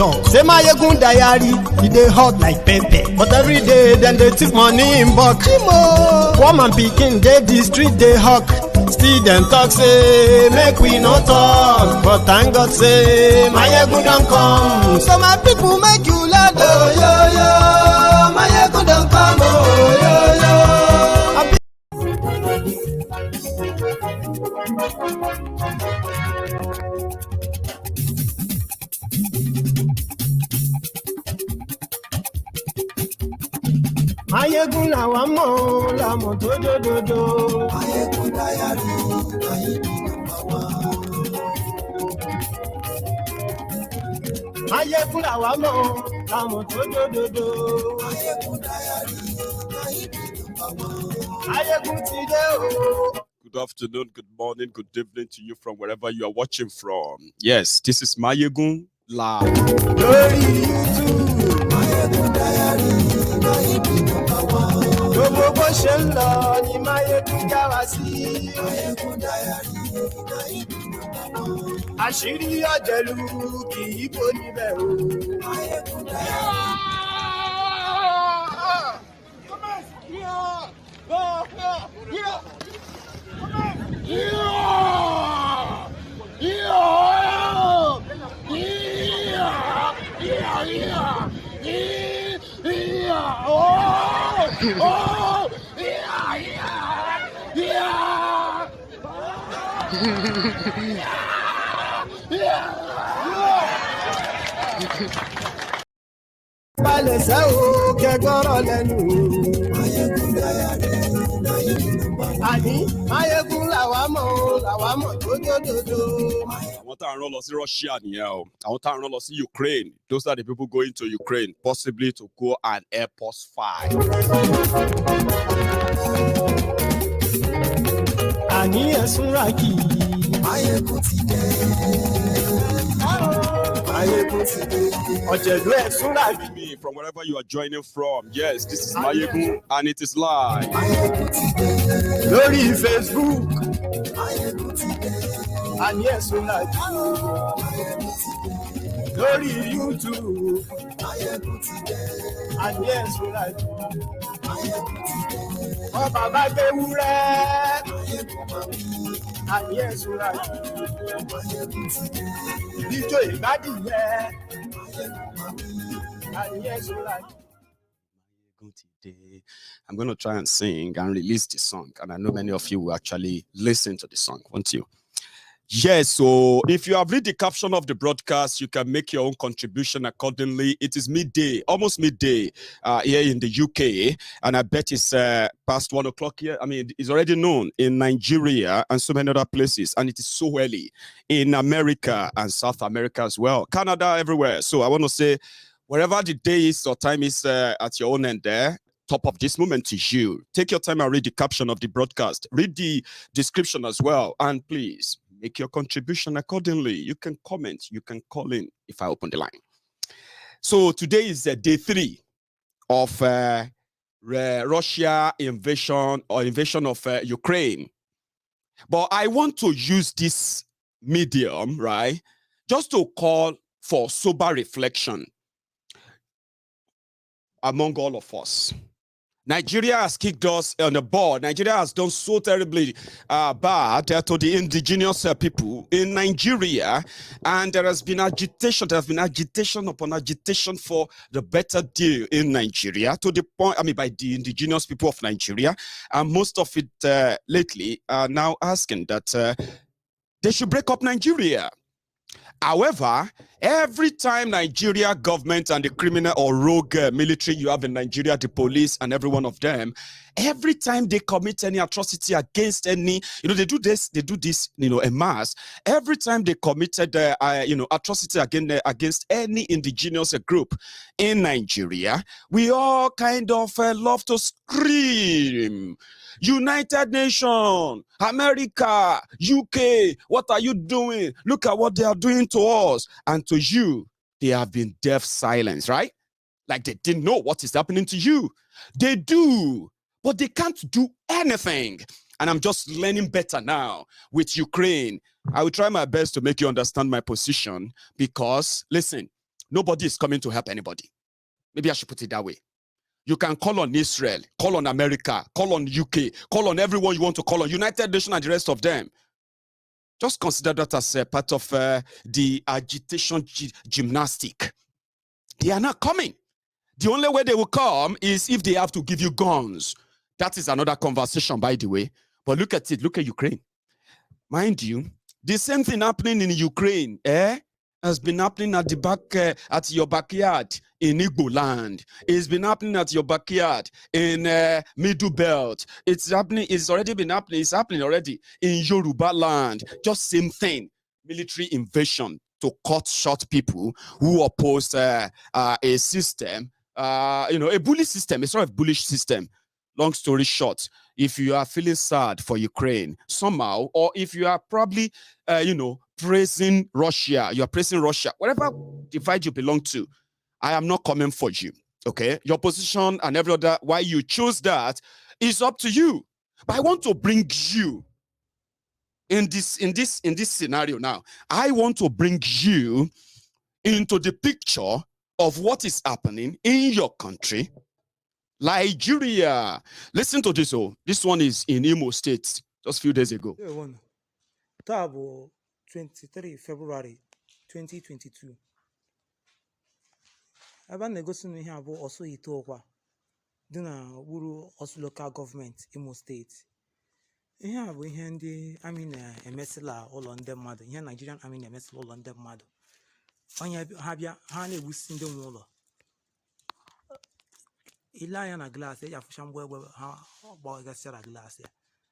talk. Say Maiyegun diary, they hot like pepper. But every day, then they take money in bulk. Poor man pikin, they the street, they hawk. Still them talk, say, make we no talk. But thank God, say, Maiyegun don't come. So my people make you laugh. Oh, yo, yo, Maiyegun don't come. Oh, yo, yo. Maiyegun làwa mọ̀ làmọ̀ tó dòdòdò. Maiyegun diary, Maiyegun làwa mọ̀ làmọ̀ tó dòdòdò. Maiyegun diary, Maiyegun ti dé o. Good afternoon, good morning, good evening to you from wherever you are watching from. Yes, this is Maiyegun live. Glory YouTube, Maiyegun diary, Maiyegun number one. Gbogbo bó ṣe ń lọ ni Maiyegun já wa sí. Maiyegun diary, Maiyegun number one. Àṣírí ọ̀jẹ̀lú kì í bò níbẹ̀ o. Maiyegun diary. Balẹ̀ sẹ́ o kẹgbọ́rọ̀ lẹ́nu. Maiyegun diary, Maiyegun number one. Àní Maiyegun làwa mọ̀ tó dòdòdò. Àwọn tá à ń rán lọ sí Russia nìyẹn o. Àwọn tá à ń rán lọ sí Ukraine. Those are the people going to Ukraine, possibly to go and help us fight. Àní ẹ̀sùn ràkì. Maiyegun ti dé. Maiyegun ti dé. Ọ̀jẹ̀lú ẹ̀sùn ràkì. Me from wherever you are joining from. Yes, this is Maiyegun and it is live. Maiyegun ti dé. Lórí Facebook. Maiyegun ti dé. Àní ẹ̀sùn ràkì. Maiyegun ti dé. Lórí YouTube. Maiyegun ti dé. Àní ẹ̀sùn ràkì. Maiyegun ti dé. Ọba bá gbé wúrẹ́. Maiyegun máa wí. Àní ẹ̀sùn ràkì. Maiyegun ti dé. Ijó ìgbádìyẹ. Maiyegun máa wí. Àní ẹ̀sùn ràkì. I'm going to try and sing and release the song. And I know many of you will actually listen to the song, won't you? Yes, so if you have read the caption of the broadcast, you can make your own contribution accordingly. It is midday, almost midday here in the UK. And I bet it's past 1 o'clock here. I mean, it's already known in Nigeria and so many other places. And it is so early in America and South America as well. Canada, everywhere. So I want to say, wherever the day is or time is at your own end there, top of this moment is you. Take your time and read the caption of the broadcast. Read the description as well. And please, make your contribution accordingly. You can comment. You can call in if I open the line. So today is day 3 of Russia invasion of Ukraine. But I want to use this medium, right, just to call for sober reflection among all of us. Nigeria has kicked us on the board. Nigeria has done so terribly bad to the indigenous people in Nigeria. And there has been agitation. There has been agitation upon agitation for the better deal in Nigeria to the point, I mean, by the indigenous people of Nigeria. And most of it lately are now asking that they should break up Nigeria. However, every time Nigeria government and the criminal or rogue military you have in Nigeria, the police and every one of them, every time they commit any atrocity against any, they do this, en masse. Every time they committed, atrocity against any indigenous group in Nigeria, we all kind of love to scream. United Nations, America, UK, what are you doing? Look at what they are doing to us. And to you, they have been deaf silence, right? Like they didn't know what is happening to you. They do, but they can't do anything. And I'm just learning better now with Ukraine. I will try my best to make you understand my position because, listen, nobody is coming to help anybody. Maybe I should put it that way. You can call on Israel, call on America, call on UK, call on everyone you want to call on, United Nations and the rest of them. Just consider that as part of the agitation gymnastic. They are not coming. The only way they will come is if they have to give you guns. That is another conversation, by the way. But look at it. Look at Ukraine. Mind you, the same thing happening in Ukraine has been happening at the back at your backyard in Igbo land. It's been happening at your backyard in Middle Belt. It's happening. It's already been happening. It's happening already in Yoruba land. Just same thing. Military invasion to cut short people who oppose a system. A bully system. It's sort of bullish system. Long story short, if you are feeling sad for Ukraine somehow, or if you are probably, praising Russia, you are praising Russia, whatever divide you belong to, I am not coming for you. Okay, your position and every other why you choose that is up to you. But I want to bring you in this scenario now. I want to bring you into the picture of what is happening in your country. Nigeria. Listen to this. Oh, this one is in Imo State just a few days ago. 23 February 2022. Ebe na-egosi na ihe abụ ọsụ ite ọkwa dị na uru ọsụ local government Imo State. Ihe a bụ ihe ndị amị na-emesịla ụlọ ndị mmadụ, ihe Nigerian Army na-emesịla ụlọ ndị mmadụ. Onye ha bịa ha na-egbusi ndị nwe ụlọ. Ile anya na glaasị eji afụcha mgbe egbe ha gbagasịara glaasị ya.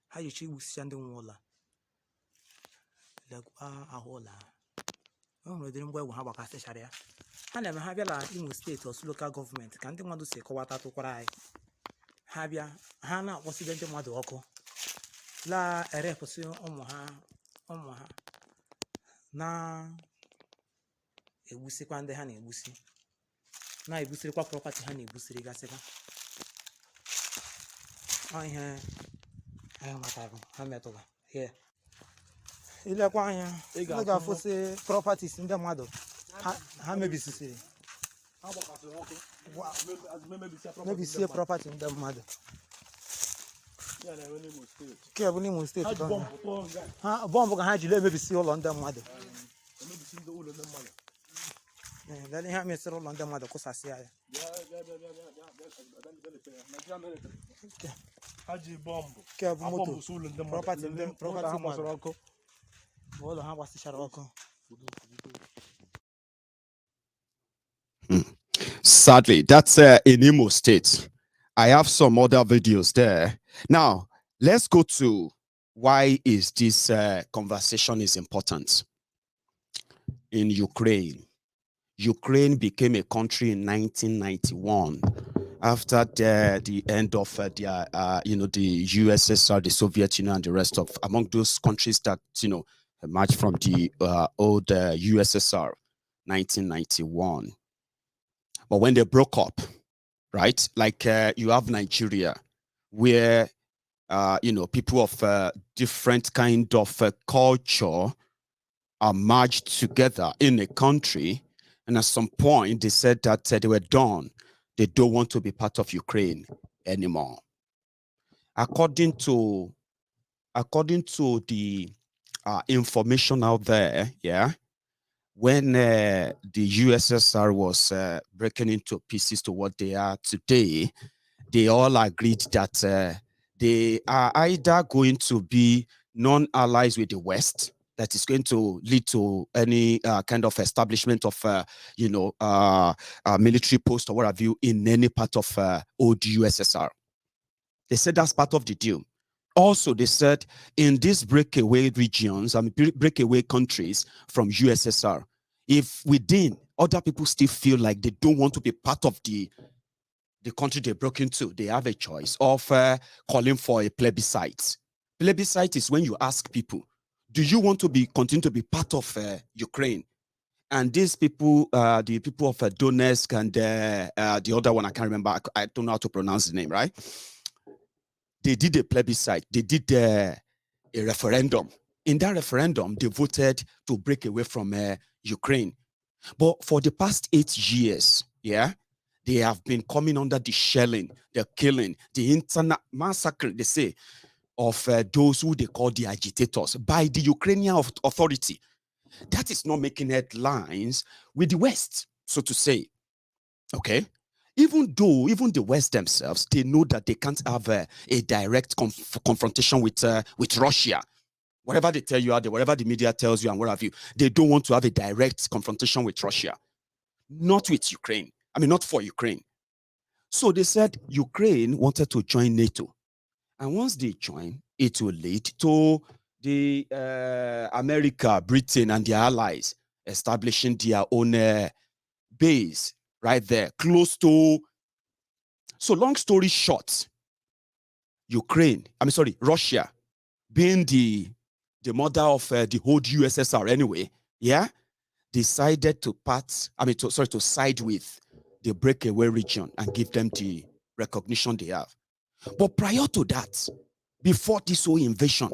Ha jicha igbusicha ndị nwe ụlọ. Lekwa ahụ ụlọ ha. O nwere ụdịrị mgbe egbe ha gbakasịchara ya. Ha na-eme ha bịa na Imo State ọsụ local government ka ndị mmadụ si kọwata tụkwara anyị. Ha bịa ha na-akpọside ndị mmadụ ọkụ. La-erepụsị ụmụ ha na-egbusikwa ndị ha na-egbusi. Na-ebusirikwa property ha na-ebusiri gasịkwa. Ọ ihe anyị matara ha metụla. Ilekwa anya ị ga-afụsị properties ndị mmadụ ha mebisisiri. Mebisie property ndị mmadụ. Nke bụ n'Imo State. Ha bọmbụ ka ha jiri emebisi ụlọ ndị mmadụ. Ihe ha mesịrị ụlọ ndị mmadụ kụsasịa ya. Nke bụ moto property mmadụ. Ụlọ ha gbasịchara ọkụ. Sadly, that's in Imo State. I have some other videos there. Now, let's go to why is this conversation is important. In Ukraine. Ukraine became a country in 1991 after the end of the USSR, the Soviet Union, and the rest of among those countries that emerged from the old USSR, 1991. But when they broke up, right, like you have Nigeria, where people of different kind of culture are merged together in a country, and at some point they said that they were done. They don't want to be part of Ukraine anymore. According to the information out there, when the USSR was breaking into pieces to what they are today, they all agreed that they are either going to be non-allies with the West, that is going to lead to any kind of establishment of, military post or what have you in any part of old USSR. They said that's part of the deal. Also, they said in these breakaway regions, breakaway countries from USSR, if within other people still feel like they don't want to be part of the country they broke into, they have a choice of calling for a plebiscite. Plebiscite is when you ask people, do you want to continue to be part of Ukraine? And these people, the people of Donetsk and the other one, I can't remember, I don't know how to pronounce the name, right? They did a plebiscite. They did a referendum. In that referendum, they voted to break away from Ukraine. But for the past 8 years, yeah, they have been coming under the shelling, the killing, the internet massacre, they say, of those who they call the agitators by the Ukrainian authority. That is not making headlines with the West, so to say. Okay. Even though, even the West themselves, they know that they can't have a direct confrontation with Russia. Whatever they tell you out there, whatever the media tells you and what have you, they don't want to have a direct confrontation with Russia. Not with Ukraine. I mean, not for Ukraine. So they said Ukraine wanted to join NATO. And once they join, it will lead to the America, Britain, and their allies establishing their own base right there, close to. So long story short, Russia, being the mother of the whole USSR anyway, yeah, decided to side with the breakaway region and give them the recognition they have. But prior to that, before this whole invasion,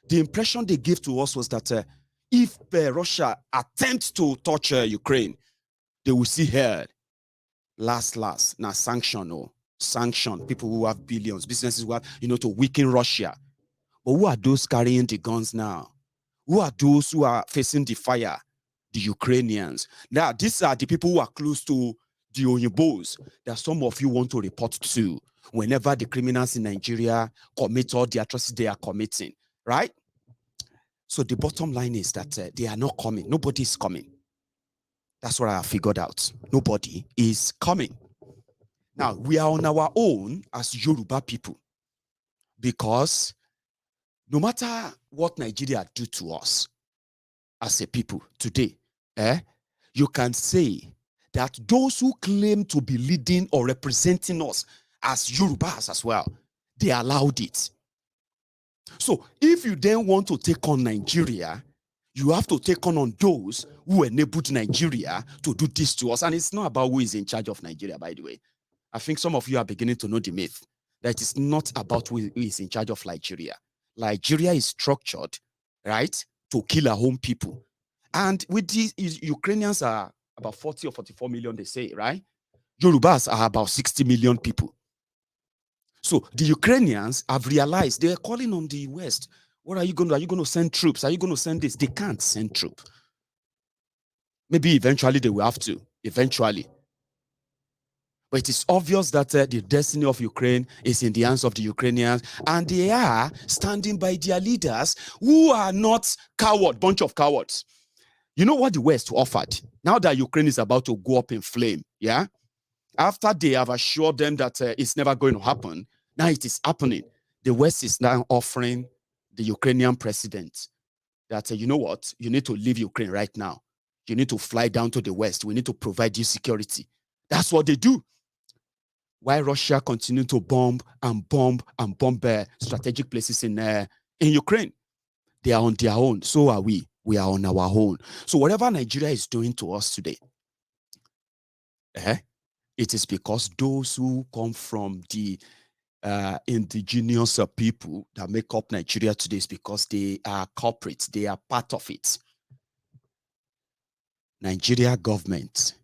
the impression they gave to us was that if Russia attempts to touch Ukraine, they will see her last, now sanction people who have billions, businesses who have, to weaken Russia. But who are those carrying the guns now? Who are those who are facing the fire? The Ukrainians. Now, these are the people who are close to the Oyinbos that some of you want to report to whenever the criminals in Nigeria commit all the atrocities they are committing, right? So the bottom line is that they are not coming. Nobody is coming. That's what I have figured out. Nobody is coming. Now, we are on our own as Yoruba people because no matter what Nigeria do to us as a people today, you can say that those who claim to be leading or representing us as Yorubas as well, they allowed it. So if you then want to take on Nigeria, you have to take on those who enabled Nigeria to do this to us. And it's not about who is in charge of Nigeria, by the way. I think some of you are beginning to know the myth that it's not about who is in charge of Nigeria. Nigeria is structured, right, to kill our own people. And with these, Ukrainians are about 40 or 44 million, they say, right? Yorubas are about 60 million people. So the Ukrainians have realized they are calling on the West. What are you going to? Are you going to send troops? Are you going to send this? They can't send troops. Maybe eventually they will have to. Eventually. But it is obvious that the destiny of Ukraine is in the hands of the Ukrainians, and they are standing by their leaders who are not bunch of cowards. You know what the West offered? Now that Ukraine is about to go up in flame, yeah? After they have assured them that it's never going to happen, now it is happening. The West is now offering the Ukrainian president that, you know what? You need to leave Ukraine right now. You need to fly down to the West. We need to provide you security. That's what they do. Why Russia continue to bomb strategic places in Ukraine. They are on their own. So are we. We are on our own. So whatever Nigeria is doing to us today, it is because those who come from the indigenous people that make up Nigeria today is because they are culprits. They are part of it. Nigeria government,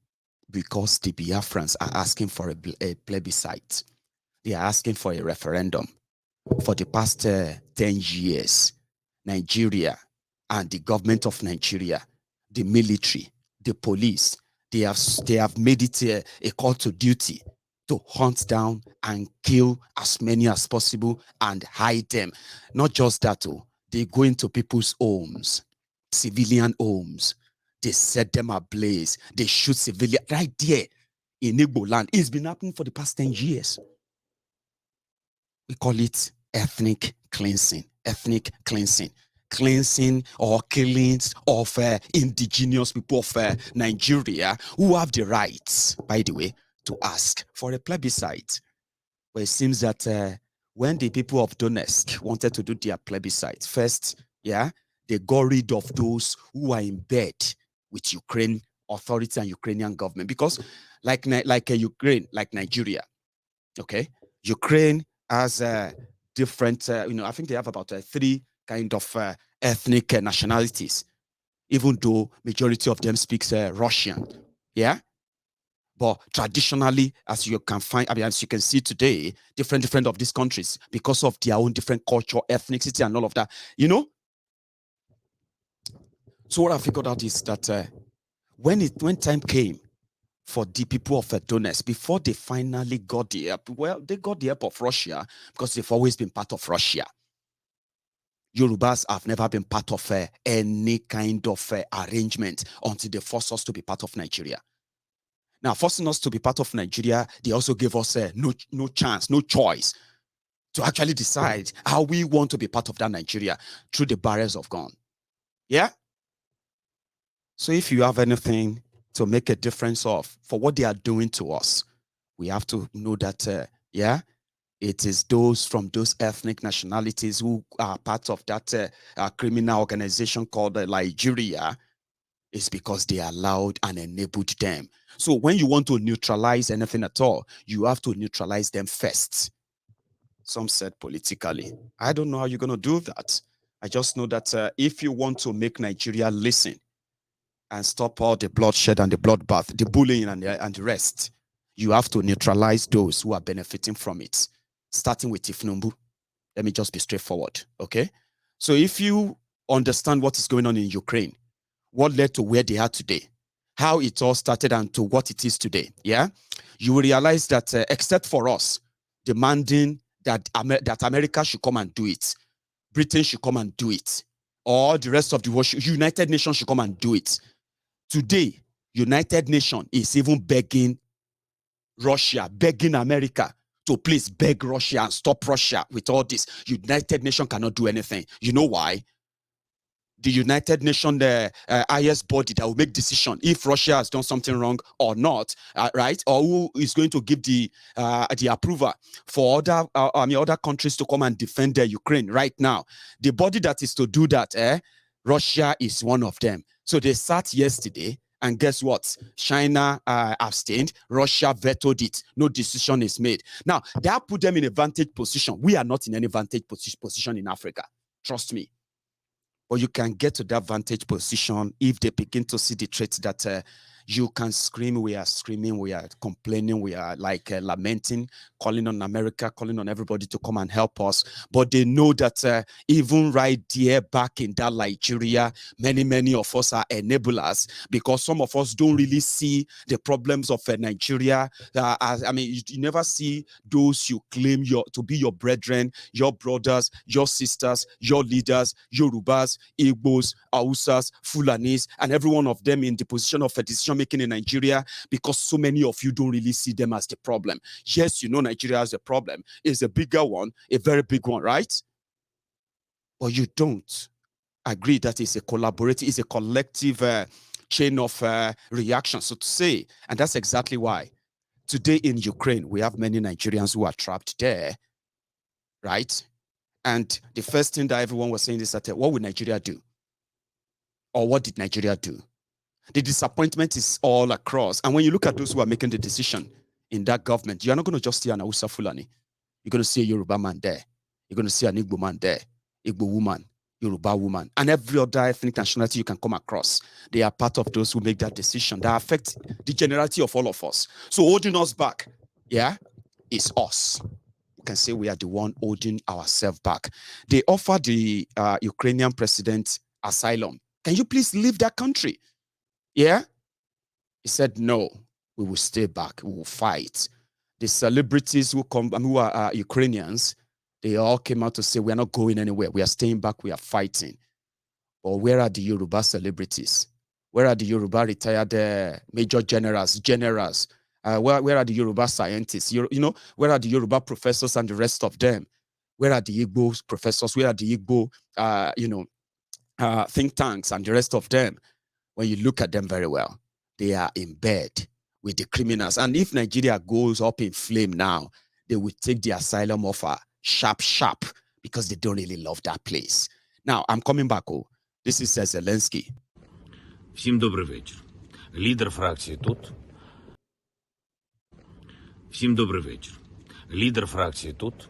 because the Biafrans are asking for a plebiscite. They are asking for a referendum. For the past 10 years, Nigeria and the government of Nigeria, the military, the police, they have made it a call to duty to hunt down and kill as many as possible and hide them. Not just that, they go into people's homes, civilian homes. They set them ablaze. They shoot civilians right there in Igbo land. It's been happening for the past 10 years. We call it ethnic cleansing. Ethnic cleansing. Cleansing or killings of indigenous people of Nigeria who have the rights, by the way, to ask for a plebiscite. But it seems that when the people of Donetsk wanted to do their plebiscite, first, they got rid of those who are in bed with Ukraine authority and Ukrainian government. Because like Ukraine, like Nigeria, okay, Ukraine has different, I think they have about 3 kind of ethnic nationalities. even though majority of them speaks Russian. Yeah. But traditionally, as you can find, I mean, as you can see today, different of these countries, because of their own different culture, ethnicity, and all of that, you know. So what I figured out is that when time came for the people of Donetsk, before they finally got the help, well, they got the help of Russia because they've always been part of Russia. Yorubas have never been part of any kind of arrangement until they forced us to be part of Nigeria. Now, forcing us to be part of Nigeria, they also gave us no chance, no choice to actually decide how we want to be part of that Nigeria through the barriers of gun. Yeah? So if you have anything to make a difference for what they are doing to us, we have to know that, it is those from those ethnic nationalities who are part of that criminal organization called Nigeria. It's because they allowed and enabled them. So when you want to neutralize anything at all, you have to neutralize them first. Some said politically. I don't know how you're going to do that. I just know that if you want to make Nigeria listen and stop all the bloodshed and the bloodbath, the bullying and the rest, you have to neutralize those who are benefiting from it, starting with Tifnumbu. Let me just be straightforward, okay? So if you understand what is going on in Ukraine, what led to where they are today, how it all started and to what it is today, yeah? You will realize that except for us demanding that America should come and do it, Britain should come and do it, or the rest of the world, United Nations should come and do it. Today, United Nations is even begging Russia, begging America to please beg Russia and stop Russia with all this. United Nations cannot do anything. You know why? The United Nations, the highest body that will make decision if Russia has done something wrong or not, right? Or who is going to give the approval for other countries to come and defend Ukraine right now. The body that is to do that, Russia is one of them. So they sat yesterday, and guess what? China abstained. Russia vetoed it. No decision is made. Now, that put them in a vantage position. We are not in any vantage position in Africa. Trust me. But you can get to that vantage position if they begin to see the traits that you can scream, we are screaming, we are complaining, we are like lamenting, calling on America, calling on everybody to come and help us. But they know that even right there back in that Nigeria, many of us are enablers because some of us don't really see the problems of Nigeria. You never see those you claim to be your brethren, your brothers, your sisters, your leaders, Yorubas, Igbos, Hausas, Fulanis, and every one of them in the position of a decision making in Nigeria, because so many of you don't really see them as the problem. Yes, you know Nigeria has a problem. It's a bigger one, a very big one, right? But you don't agree that it's a collaborative, it's a collective chain of reaction, so to say. And that's exactly why today in Ukraine, we have many Nigerians who are trapped there, right? And the first thing that everyone was saying is that what will Nigeria do? Or what did Nigeria do? The disappointment is all across. And when you look at those who are making the decision in that government, you're not going to just see an Hausa Fulani. You're going to see a Yoruba man there. You're going to see an Igbo man there, Igbo woman, Yoruba woman, and every other ethnic nationality you can come across. They are part of those who make that decision that affect the generality of all of us. So holding us back, is us. You can say we are the one holding ourselves back. They offered the Ukrainian president asylum. Can you please leave that country? Yeah? He said, no, we will stay back. We will fight. The celebrities who are Ukrainians, they all came out to say, we are not going anywhere. We are staying back. We are fighting. But where are the Yoruba celebrities? Where are the Yoruba retired major generals? Where are the Yoruba scientists? Where are the Yoruba professors and the rest of them? Where are the Igbo professors? Where are the Igbo, think tanks and the rest of them? When you look at them very well, they are in bed with the criminals. And if Nigeria goes up in flame now, they will take the asylum offer sharp, because they don't really love that place. Now, I'm coming back. This is Zelensky. Всім добрий вечір. Лідер фракції тут. Всім добрий вечір. Лідер фракції тут.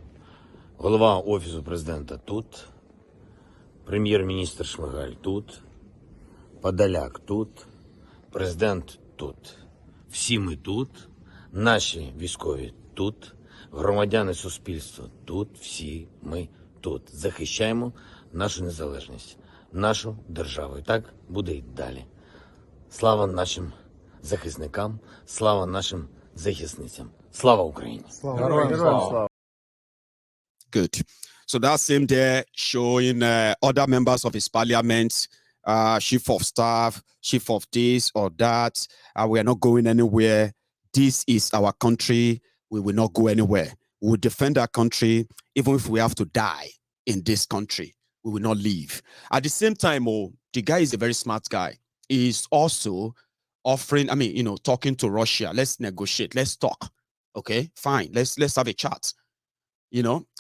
Голова Офісу президента тут. Прем'єр-міністр Шмигаль тут. Подоляк тут, президент тут. Всі ми тут, наші військові тут, громадяни суспільства тут, всі ми тут. Захищаємо нашу незалежність, нашу державу. І так буде і далі. Слава нашим захисникам, слава нашим захисницям. Слава Україні! Good. So that's him there showing other members of his parliament, chief of staff, chief of this or that. We are not going anywhere. This is our country. We will not go anywhere. We will defend our country, even if we have to die in this country. We will not leave. At the same time, the guy is a very smart guy. He's also offering, talking to Russia. Let's negotiate. Let's talk. Okay, fine. Let's have a chat.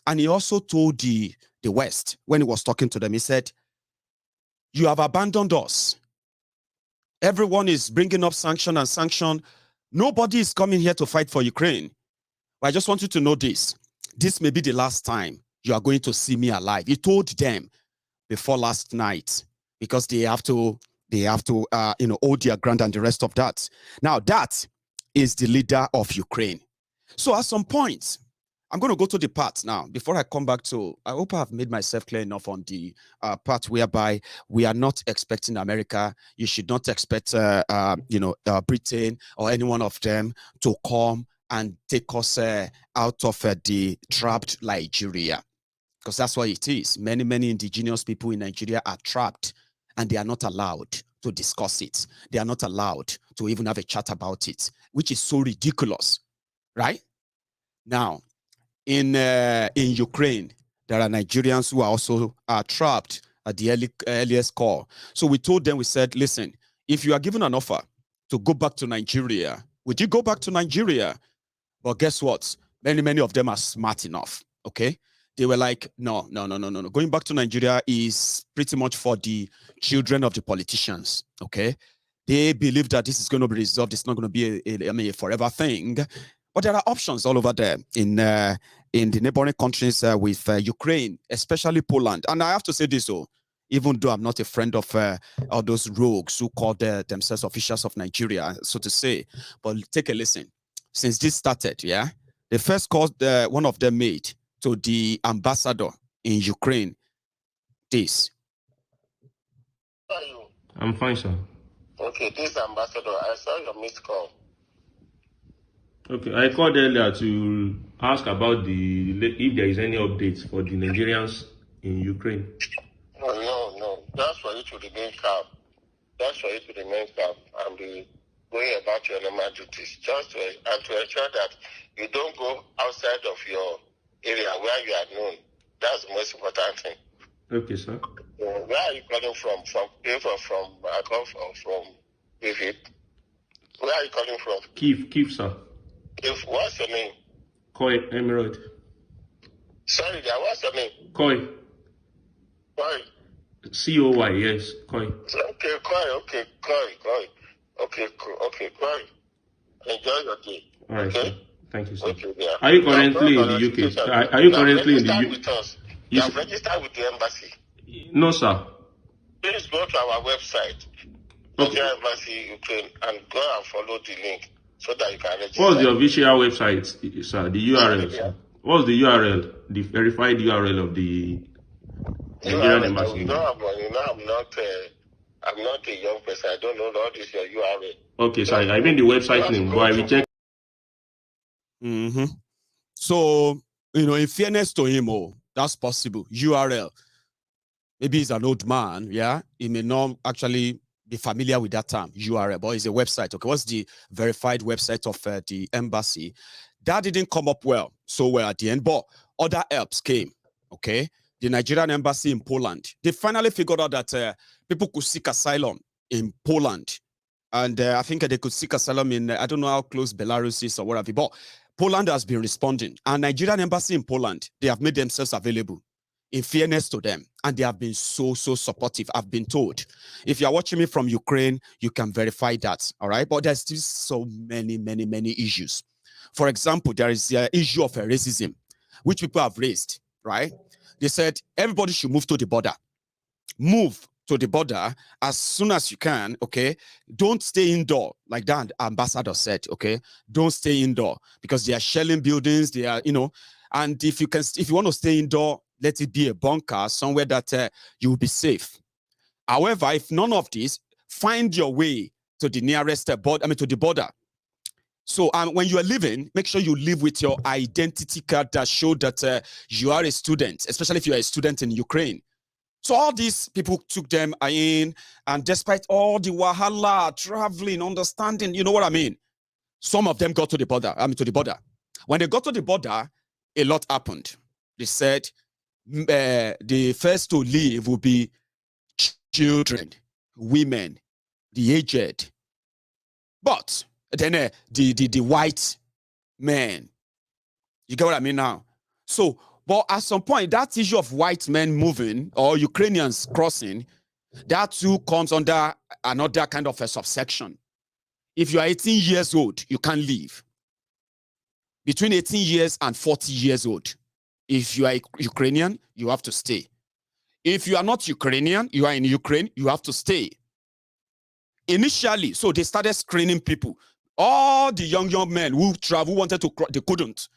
And he also told the West, when he was talking to them, he said, you have abandoned us. Everyone is bringing up sanction and sanction. Nobody is coming here to fight for Ukraine. But I just want you to know this. This may be the last time you are going to see me alive. He told them before last night, because they have to hold their ground and the rest of that. Now, that is the leader of Ukraine. So at some point, I'm going to go to the part now. Before I come back to, I hope I've made myself clear enough on the part whereby we are not expecting America. You should not expect, Britain or any one of them to come and take us out of the trapped Nigeria. Because that's what it is. Many, many indigenous people in Nigeria are trapped and they are not allowed to discuss it. They are not allowed to even have a chat about it, which is so ridiculous, right? Now, in Ukraine, there are Nigerians who are also trapped at the earliest call. So we told them, we said, listen, if you are given an offer to go back to Nigeria, would you go back to Nigeria? But guess what? Many, many of them are smart enough, okay? They were like, no. Going back to Nigeria is pretty much for the children of the politicians, okay? They believe that this is going to be resolved. It's not going to be a forever thing. But there are options all over there in the neighboring countries with Ukraine, especially Poland. And I have to say this, even though I'm not a friend of all those rogues who call themselves officials of Nigeria, so to say. But take a listen. Since this started, the first call one of them made to the ambassador in Ukraine, this. How are you? I'm fine, sir. Okay, this ambassador, I saw your missed call. Okay, I called earlier to ask about if there is any updates for the Nigerians in Ukraine. No. That's for you to remain calm. That's for you to remain calm and be going about your normal duties. Just to ensure that you don't go outside of your area where you are known. That's the most important thing. Okay, sir. Where are you calling from? I come from David. Where are you calling from? Kiev, sir. What's your name? Koi Emirate. Sorry, what's your name? Koi. Koi. C-O-Y, yes, Koi. Okay, Koi. Okay, Koi. Enjoy your day. All right, okay? Sir. Thank you, sir. Okay, yeah. Are you currently in the UK? Are you currently in the UK? With us. You have registered with the embassy. No, sir. Please go to our website, Nigeria Embassy Ukraine, and go and follow the link so that you can register. What's the official website, sir? The URL, sir? What's the URL? The verified URL of the Nigerian Embassy? I'm not a young person. I don't know what is your URL. Okay, sir. I mean the website name, but I will check. So, in fairness to him, that's possible. URL. Maybe he's an old man, he may not actually be familiar with that term, URL, but it's a website. Okay, what's the verified website of the embassy? That didn't come up so well at the end, but other helps came, okay? The Nigerian embassy in Poland, they finally figured out that people could seek asylum in Poland. And I think they could seek asylum in, I don't know how close Belarus is or whatever, but Poland has been responding. And Nigerian embassy in Poland, they have made themselves available. In fairness to them, and they have been so supportive. I've been told. If you're watching me from Ukraine, you can verify that, all right? But there's still so many issues. For example, there is the issue of racism, which people have raised, right? They said everybody should move to the border. Move to the border as soon as you can, okay? Don't stay indoor, like that ambassador said, okay? Don't stay indoor because they are shelling buildings, they are, and if you want to stay indoor, let it be a bunker, somewhere that you will be safe. However, if none of this, find your way to the nearest border, to the border. So when you are leaving, make sure you leave with your identity card that shows that you are a student, especially if you are a student in Ukraine. So all these people took them in, and despite all the wahala, traveling, understanding, you know what I mean? Some of them got to the border, to the border. When they got to the border, a lot happened. They said the first to leave will be children, women, the aged. But then the white men, you get what I mean now? So, but at some point, that issue of white men moving or Ukrainians crossing, that too comes under another kind of a subsection. If you are 18 years old, you can't leave. Between 18 years and 40 years old, if you are Ukrainian, you have to stay. If you are not Ukrainian, you are in Ukraine, you have to stay. Initially, so they started screening people. All the young men who travel wanted to cross, they couldn't.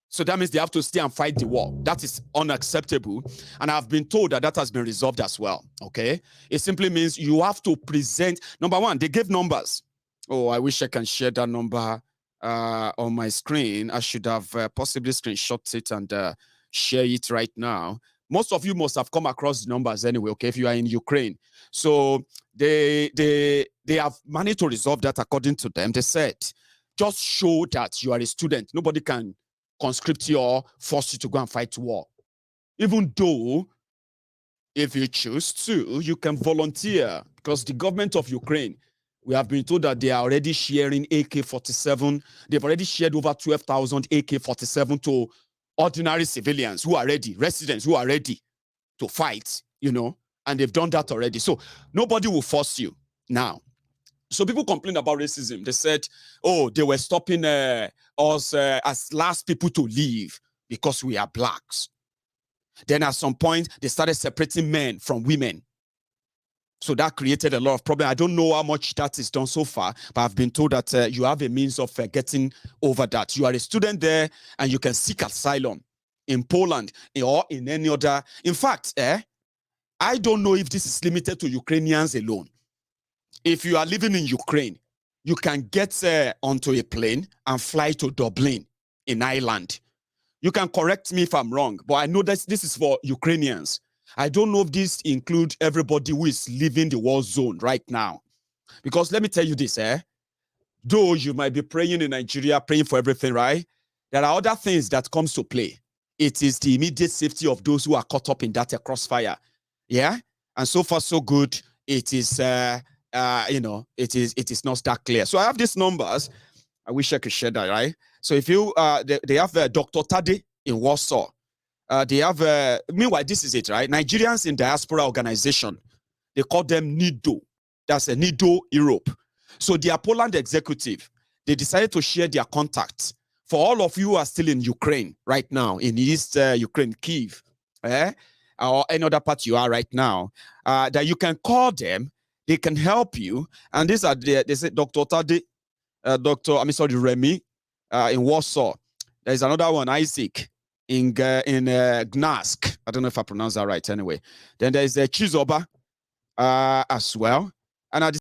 So that means they have to stay and fight the war. That is unacceptable. And I've been told that that has been resolved as well. Okay. It simply means you have to present. Number one, they gave numbers. Oh, I wish I can share that number on my screen. I should have possibly screenshot it and share it right now. Most of you must have come across the numbers anyway, okay, if you are in Ukraine. So they have managed to resolve that according to them. They said, just show that you are a student. Nobody can conscript you or force you to go and fight war. Even though, if you choose to, you can volunteer, because the government of Ukraine, we have been told that they are already sharing AK-47. They've already shared over 12,000 AK-47 to ordinary civilians who are ready, residents who are ready to fight, and they've done that already. So nobody will force you now. So people complain about racism. They said, oh, they were stopping us as last people to leave because we are blacks. Then at some point, they started separating men from women. So that created a lot of problem. I don't know how much that is done so far, but I've been told that you have a means of getting over that. You are a student there, and you can seek asylum in Poland or in any other. In fact, I don't know if this is limited to Ukrainians alone. If you are living in Ukraine, you can get onto a plane and fly to Dublin in Ireland. You can correct me if I'm wrong, but I know that this is for Ukrainians. I don't know if this includes everybody who is living the war zone right now. Because let me tell you this, though you might be praying in Nigeria, praying for everything, right? There are other things that comes to play. It is the immediate safety of those who are caught up in that crossfire. Yeah? And so far, so good. It is, it is not that clear. So I have these numbers. I wish I could share that, right? So if you, they have Dr. Tade in Warsaw. They have, meanwhile, this is it, right? Nigerians in Diaspora Organization, they call them NIDO. That's a NIDO Europe. So their Poland executive, they decided to share their contacts for all of you who are still in Ukraine right now, in East Ukraine, Kyiv, or any other part you are right now, that you can call them, they can help you. And these are, they say Dr. Tade, Remy in Warsaw. There's another one, Isaac, in Gnask. I don't know if I pronounce that right anyway. Then there's Chizoba as well. And